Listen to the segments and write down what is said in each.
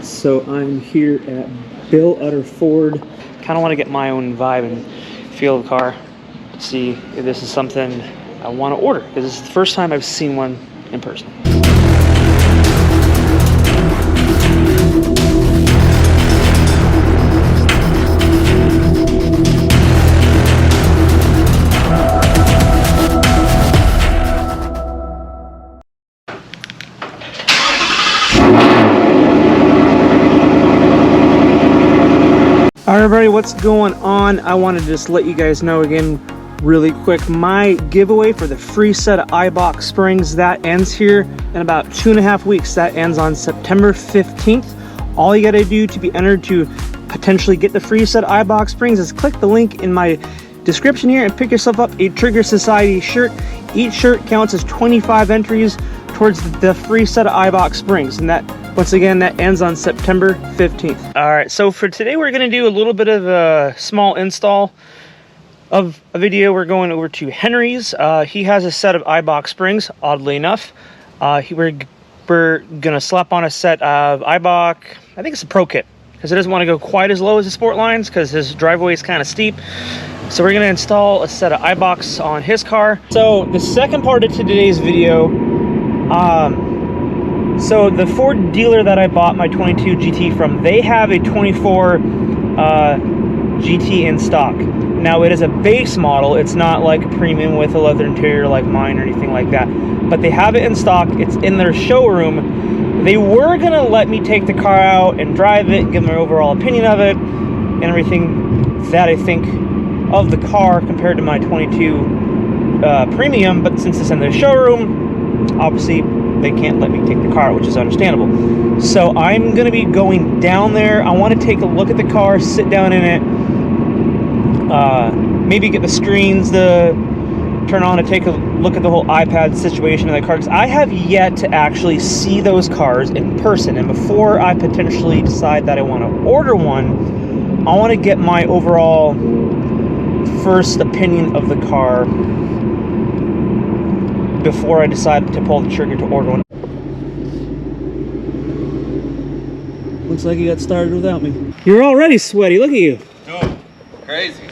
So I'm here at Bill Utter Ford. Kind of want to get my own vibe and feel of the car to see if this is something I want to order, because this is the first time I've seen one in person. Alright everybody, what's going on? I want to just let you guys know again really quick, my giveaway for the free set of iBox springs, that ends here in about 2.5 weeks. That ends on September 15th. All you got to do to be entered to potentially get the free set of iBox springs is click the link in my description here and pick yourself up a Trigger Society shirt. Each shirt counts as 25 entries towards the free set of iBox springs, and that, once again, that ends on September 15th. All right, so for today, we're gonna do a little bit of a small install of a video. We're going over to Henry's. He has a set of iBox springs, oddly enough. We're gonna slap on a set of iBox, I think it's a Pro Kit, because it doesn't wanna go quite as low as the Sport lines, because his driveway is kind of steep. So we're gonna install a set of iBox on his car. So the second part of today's video, so the Ford dealer that I bought my 22 GT from, they have a 24 GT in stock. Now it is a base model, it's not like a premium with a leather interior like mine or anything like that, but they have it in stock, it's in their showroom. They were gonna let me take the car out and drive it, give them an overall opinion of it, and everything that I think of the car compared to my 22 premium, but since it's in their showroom, obviously they can't let me take the car, which is understandable. So I'm gonna be going down there. I want to take a look at the car, sit down in it, maybe get the screens to turn on to take a look at the whole iPad situation of the car, because I have yet to actually see those cars in person. And before I potentially decide that I want to order one, I want to get my overall first opinion of the car before I decide to pull the trigger to order one. Looks like you got started without me. You're already sweaty, look at you. Dude, crazy.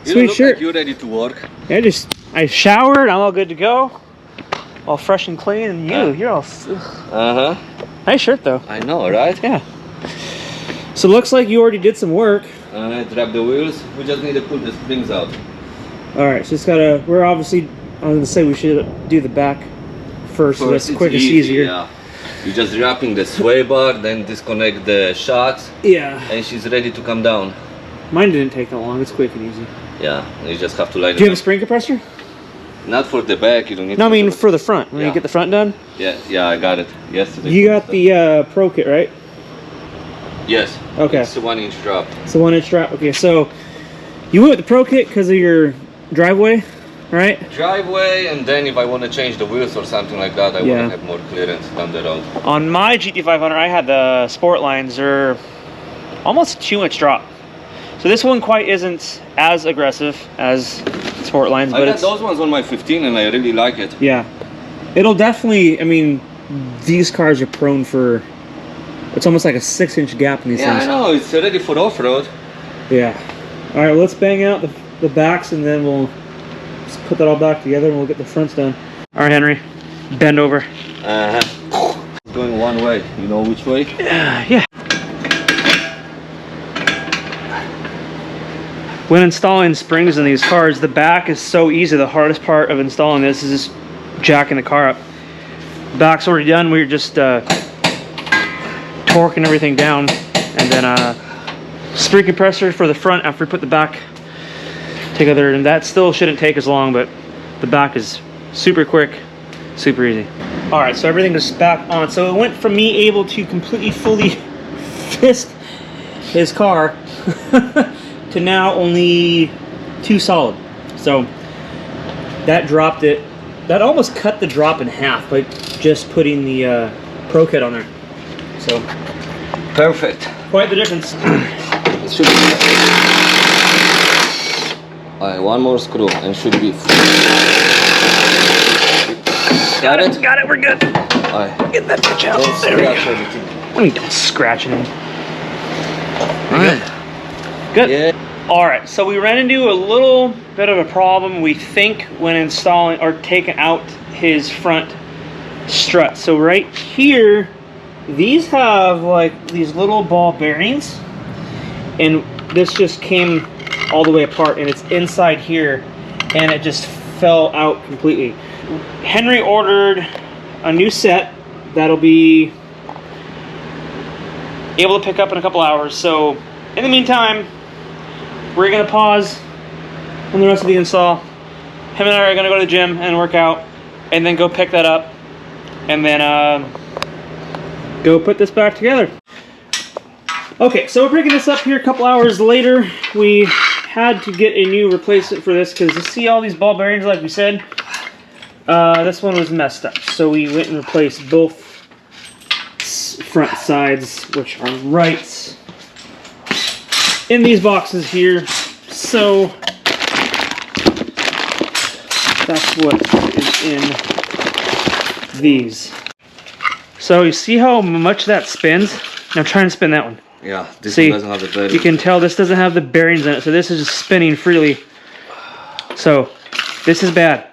You Sweet look shirt. like you're ready to work. Yeah, I showered, I'm all good to go. All fresh and clean, and you're all... Uh-huh. Nice shirt though. I know, right? Yeah. So it looks like you already did some work. Drop the wheels. We just need to pull the springs out. Alright, so just gotta... We're obviously... I was gonna say we should do the back first, so that's quicker, it's easier. Yeah. You're just wrapping the sway bar, then disconnect the shocks. Yeah. And she's ready to come down. Mine didn't take that long, it's quick and easy. Yeah, you just have to line it up. Do you have a spring compressor? Not for the back, you don't need No, I mean for the front, when you get the front done? Yeah, I got it yesterday. You got the Pro Kit, right? Yes. Okay. It's a 1-inch drop. It's a 1-inch drop. Okay, so you went with the Pro Kit because of your driveway, right? Driveway, and then if I want to change the wheels or something like that, I want to have more clearance down the road. On my GT500, I had the Sport lines. They're almost 2-inch drop. So this one quite isn't as aggressive as Sport lines, but I got those ones on my 15 and I really like it. Yeah. It'll definitely, I mean, these cars are prone for, it's almost like a 6-inch gap in these things. Yeah, I know, it's ready for off-road. Yeah. All right, well, let's bang out the backs, and then we'll just put that all back together and we'll get the fronts done. All right, Henry, bend over. It's going one way. You know which way? Yeah. When installing springs in these cars, the back is so easy. The hardest part of installing this is just jacking the car up. Back's already done. We're just torquing everything down, and then spring compressor for the front after we put the back together, and that still shouldn't take as long, but the back is super quick, super easy. All right, so everything is back on. So it went from me able to completely fully fist his car to now only 2 solid. So that dropped it. That almost cut the drop in half by just putting the Pro Kit on there. So perfect. Quite the difference. It should be. Alright, one more screw and should be. Got it? Got it, we're good. Alright. Get that bitch out. Don't There we go. scratch everything. Let me don't scratch it in. Alright. Good. Yeah. Alright, so we ran into a little bit of a problem, we think, when installing or taking out his front strut. So right here, these have like these little ball bearings, and this just came all the way apart, and it's inside here, and it just fell out completely. Henry ordered a new set that'll be able to pick up in a couple hours. So in the meantime, we're gonna pause on the rest of the install. Him and I are gonna go to the gym and work out, and then go pick that up, and then go put this back together. Okay, so we're picking this up here a couple hours later. We had to get a new replacement for this because you see all these ball bearings, like we said, this one was messed up. So we went and replaced both front sides, which are right in these boxes here. So that's what is in these. So you see how much that spins? Now try and spin that one. Yeah, this See, one doesn't have the bearings. You can tell this doesn't have the bearings in it, so this is just spinning freely. So this is bad.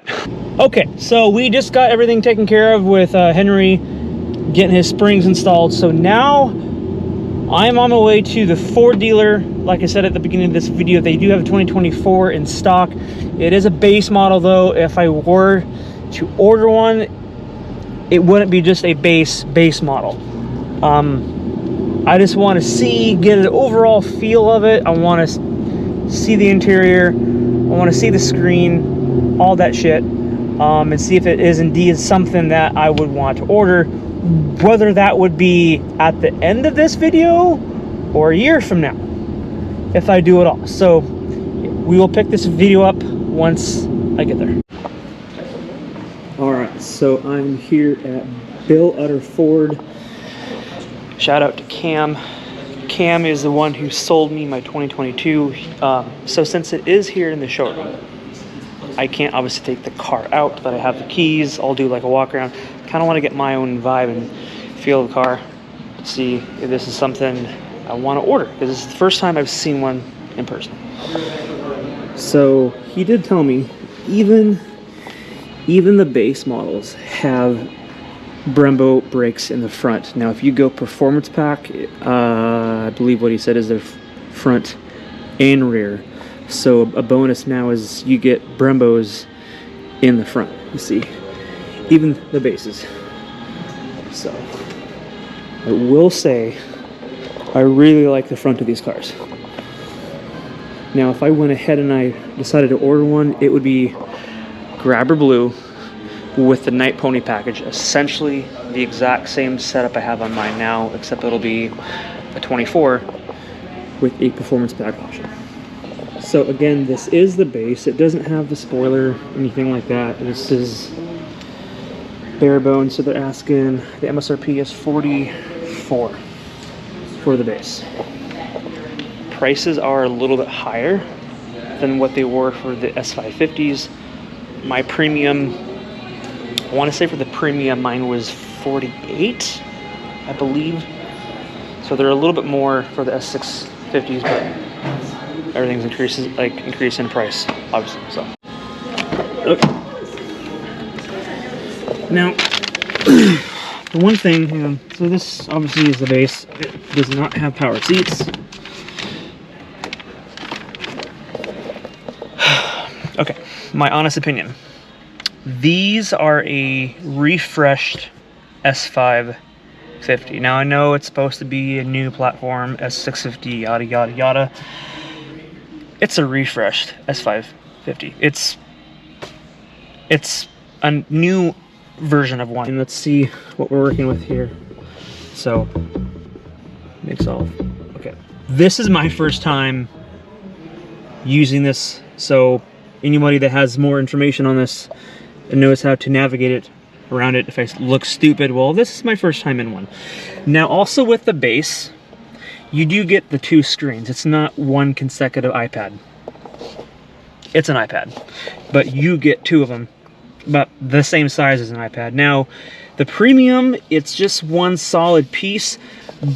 Okay, so we just got everything taken care of with Henry getting his springs installed. So now I'm on my way to the Ford dealer. Like I said at the beginning of this video, they do have a 2024 in stock. It is a base model though. If I were to order one, it wouldn't be just a base model. I just want to get an overall feel of it. I want to see the interior. I want to see the screen, all that shit, and see if it is indeed something that I would want to order. Whether that would be at the end of this video or a year from now, if I do it all. So we will pick this video up once I get there. All right, so I'm here at Bill Utter Ford. Shout out to Cam. Cam is the one who sold me my 2022. So since it is here in the showroom, I can't obviously take the car out, but I have the keys. I'll do like a walk around. Kind of want to get my own vibe and feel of the car. See if this is something I want to order, because this is the first time I've seen one in person. So he did tell me even the base models have Brembo brakes in the front. Now if you go performance pack, I believe what he said is their front and rear. So a bonus now is you get Brembos in the front. You see, even the bases. So I will say I really like the front of these cars. Now if I went ahead and I decided to order one, it would be Grabber Blue with the Night Pony package, essentially the exact same setup I have on mine now, except it'll be a 24 with a performance pack option. So again, this is the base. It doesn't have the spoiler, anything like that. This is bare bones, so they're asking, the MSRP is $44 for the base. Prices are a little bit higher than what they were for the S550s. My premium, I want to say for the premium, mine was $48, I believe. So they're a little bit more for the S650s, but everything's increasing in price, obviously. So, okay. Now, the one thing, so this obviously is the base. It does not have power seats. Okay, my honest opinion. These are a refreshed S550. Now I know it's supposed to be a new platform, S650, yada yada yada. It's a refreshed S550. It's a new version of one. And let's see what we're working with here. So, mix off. Okay, this is my first time using this. So anybody that has more information on this and knows how to navigate it around it, if I look stupid, well, this is my first time in one. Now also with the base, you do get the two screens. It's not one consecutive iPad. It's an iPad, but you get two of them, about the same size as an iPad. Now, the premium, it's just one solid piece,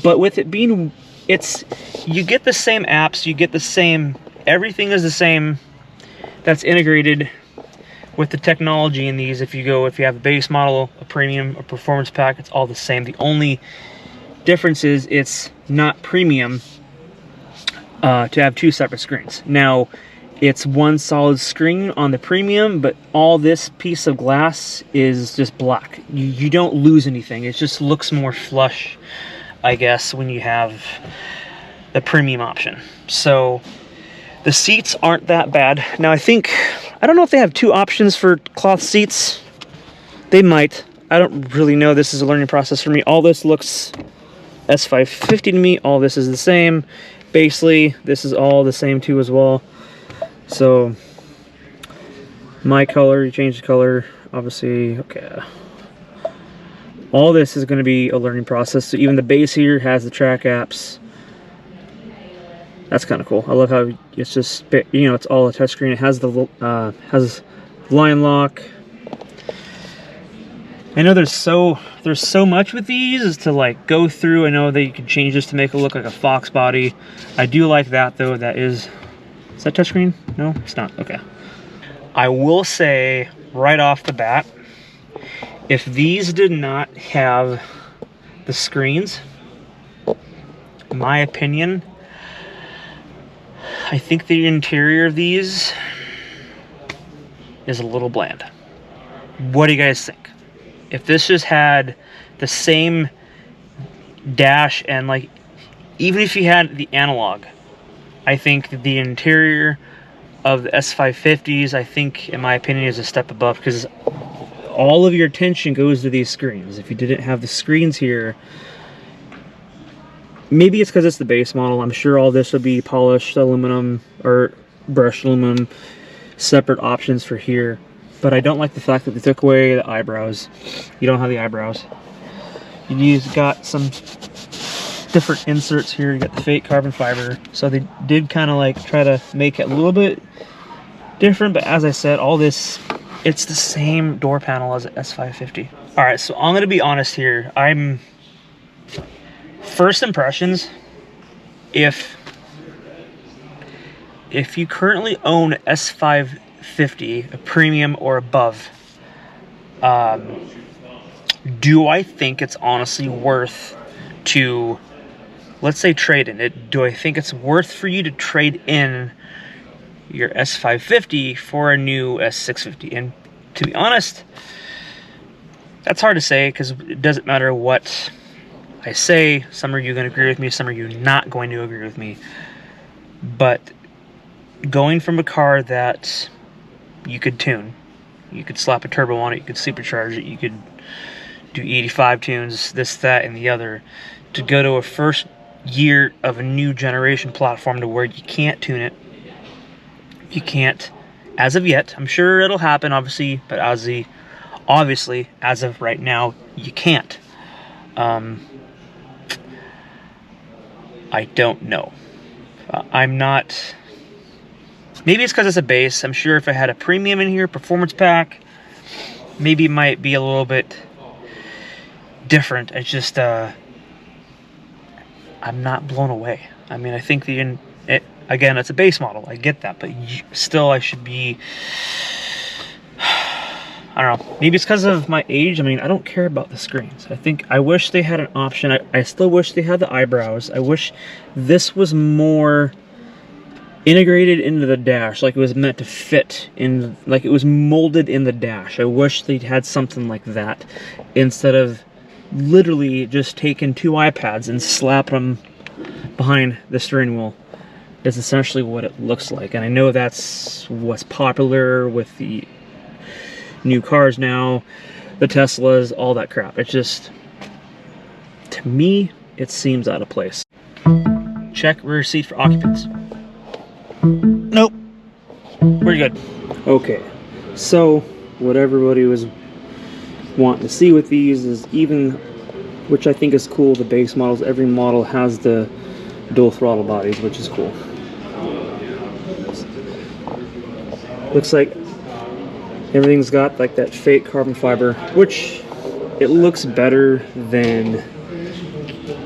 But with it being, you get the same apps, you get the same, everything is the same that's integrated with the technology in these. If you have a base model, a premium, a performance pack, it's all the same. The only difference is it's not premium to have two separate screens. Now, it's one solid screen on the premium, but all this piece of glass is just black. You don't lose anything. It just looks more flush, I guess, when you have the premium option. So the seats aren't that bad. Now I don't know if they have two options for cloth seats. They might. I don't really know. This is a learning process for me. All this looks S550 to me. All this is the same. Basically, this is all the same too as well. So my color, you change the color, obviously. Okay. All this is going to be a learning process. So even the base here has the track apps. That's kind of cool. I love how it's just, you know, it's all a touchscreen. It has the line lock. I know there's so much with these is to like go through. I know that you can change this to make it look like a Fox body. I do like that though. Is that touchscreen? No, it's not. Okay. I will say right off the bat, if these did not have the screens, in my opinion, I think the interior of these is a little bland. What do you guys think? If this just had the same dash and like, even if you had the analog, I think the interior of the S550s, I think, in my opinion, is a step above, because all of your attention goes to these screens. If you didn't have the screens here, maybe it's because it's the base model. I'm sure all this would be polished aluminum or brushed aluminum, separate options for here. But I don't like the fact that they took away the eyebrows. You don't have the eyebrows. You've got some different inserts here. You got the fake carbon fiber. So they did kind of like try to make it a little bit different. But as I said, all this, it's the same door panel as the S550. All right, so I'm going to be honest here. First impressions, if you currently own S550, a premium or above, do I think it's honestly worth to, let's say, trade in it? Do I think it's worth for you to trade in your S550 for a new S650? And to be honest, that's hard to say, because it doesn't matter what I say. Some of you are going to agree with me, some of you are not going to agree with me. But going from a car that you could tune, you could slap a turbo on it, you could supercharge it, you could do 85 tunes, this, that, and the other, to go to a first year of a new generation platform to where you can't tune it. You can't, as of yet. I'm sure it'll happen, obviously, but obviously, as of right now, you can't. I don't know. I'm not... Maybe it's because it's a base. I'm sure if I had a premium in here, performance pack, maybe it might be a little bit different. It's just, I'm not blown away. I mean, I think again, it's a base model. I get that, but still, I should be... I don't know. Maybe it's because of my age. I mean, I don't care about the screens. I wish they had an option. I still wish they had the eyebrows. I wish this was more integrated into the dash, like it was meant to fit in, like it was molded in the dash. I wish they'd had something like that, instead of literally just taking two iPads and slapping them behind the steering wheel. Is essentially what it looks like. And I know that's what's popular with the new cars now, the Teslas, all that crap. It's just, to me, it seems out of place. Check rear seat for occupants. Nope. We're good. Okay, so what everybody was wanting to see with these is, even, which I think is cool, the base models, every model has the dual throttle bodies, which is cool. Looks like everything's got like that fake carbon fiber, which it looks better than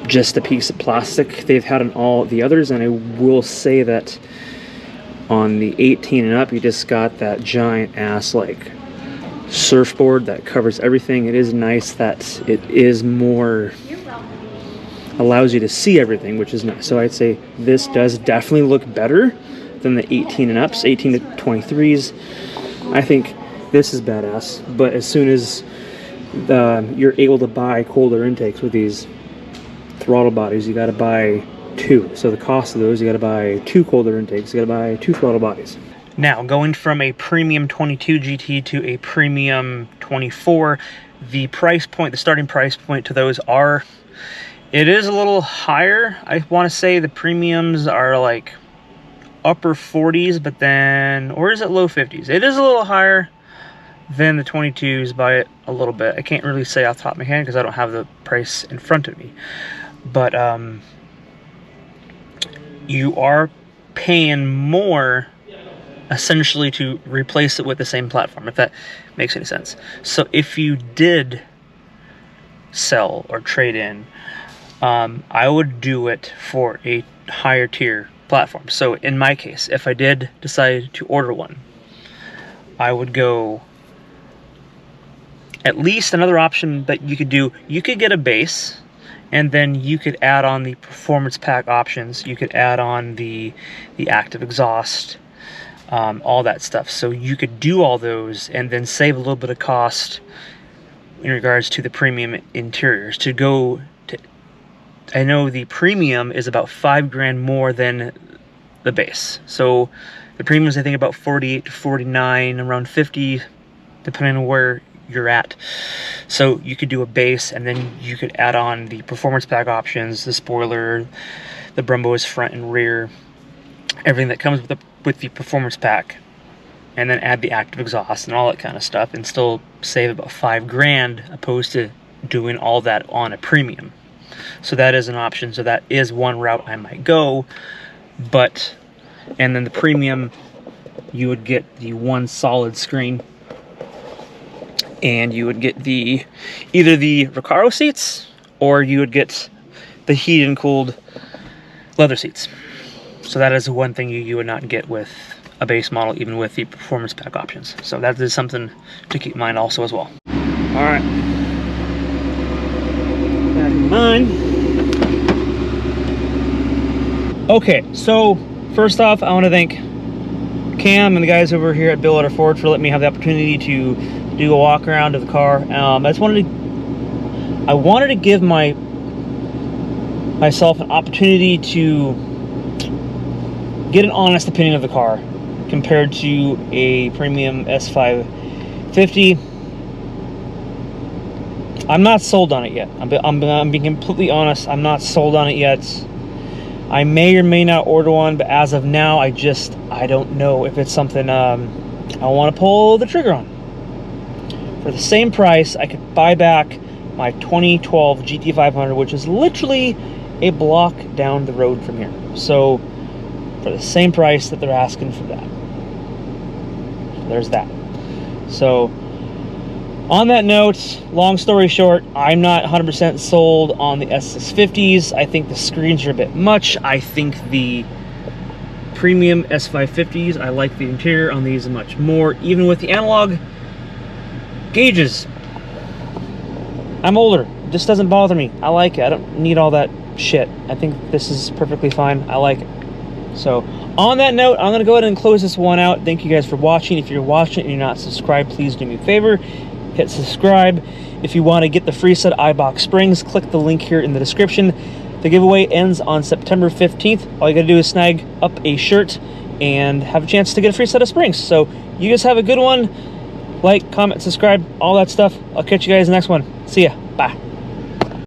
just a piece of plastic they've had on all the others. And I will say that on the 18 and up, you just got that giant ass like surfboard that covers everything. It is nice that it is more, allows you to see everything, which is nice. So I'd say this does definitely look better than the 18 and ups, 18 to 23s. I think this is badass, but as soon as you're able to buy colder intakes with these throttle bodies, you got to buy two. So the cost of those, you got to buy two colder intakes, you got to buy two throttle bodies. Now, going from a premium 22 GT to a premium 24, the price point, the starting price point to those are, it is a little higher. I want to say the premiums are like upper 40s, but then, or is it low 50s? It is a little higher than the 22s by a little bit. I can't really say off the top of my head because I don't have the price in front of me. But you are paying more essentially to replace it with the same platform, if that makes any sense. So if you did sell or trade in, I would do it for a higher tier platform. So in my case, if I did decide to order one, I would go, at least another option that you could do, you could get a base, and then you could add on the performance pack options. You could add on the active exhaust, all that stuff. So you could do all those and then save a little bit of cost in regards to the premium interiors. To go to, I know the premium is about $5 grand more than the base. So the premium is, I think, about 48 to 49, around 50, depending on where you're at. So you could do a base, and then you could add on the performance pack options, the spoiler, the Brembos front and rear, everything that comes with the performance pack, and then add the active exhaust and all that kind of stuff, and still save about $5 grand opposed to doing all that on a premium. So that is an option. So that is one route I might go. But, and then the premium, you would get the one solid screen, and you would get the either the Recaro seats, or you would get the heated and cooled leather seats. So that is the one thing you would not get with a base model, even with the performance pack options. So that is something to keep in mind also as well. All right, back in mind. Okay, so first off, I want to thank Cam and the guys over here at Bill Letter Ford for letting me have the opportunity to do a walk around of the car. I wanted to give myself an opportunity to get an honest opinion of the car compared to a premium S550. I'm not sold on it yet. I'm being completely honest. I'm not sold on it yet. I may or may not order one, but as of now, I don't know if it's something I want to pull the trigger on. For the same price, I could buy back my 2012 GT500, which is literally a block down the road from here. So for the same price that they're asking for that. There's that. So on that note, long story short, I'm not 100% sold on the S650s. I think the screens are a bit much. I think the premium S550s, I like the interior on these much more, even with the analog gauges. I'm older. It just doesn't bother me. I like it. I don't need all that shit. I think this is perfectly fine. I like it. So on that note, I'm going to go ahead and close this one out. Thank you guys for watching. If you're watching and you're not subscribed, please do me a favor. Hit subscribe. If you want to get the free set of iBox springs, click the link here in the description. The giveaway ends on September 15th. All you got to do is snag up a shirt and have a chance to get a free set of springs. So you guys have a good one. Like, comment, subscribe, all that stuff. I'll catch you guys in the next one. See ya. Bye.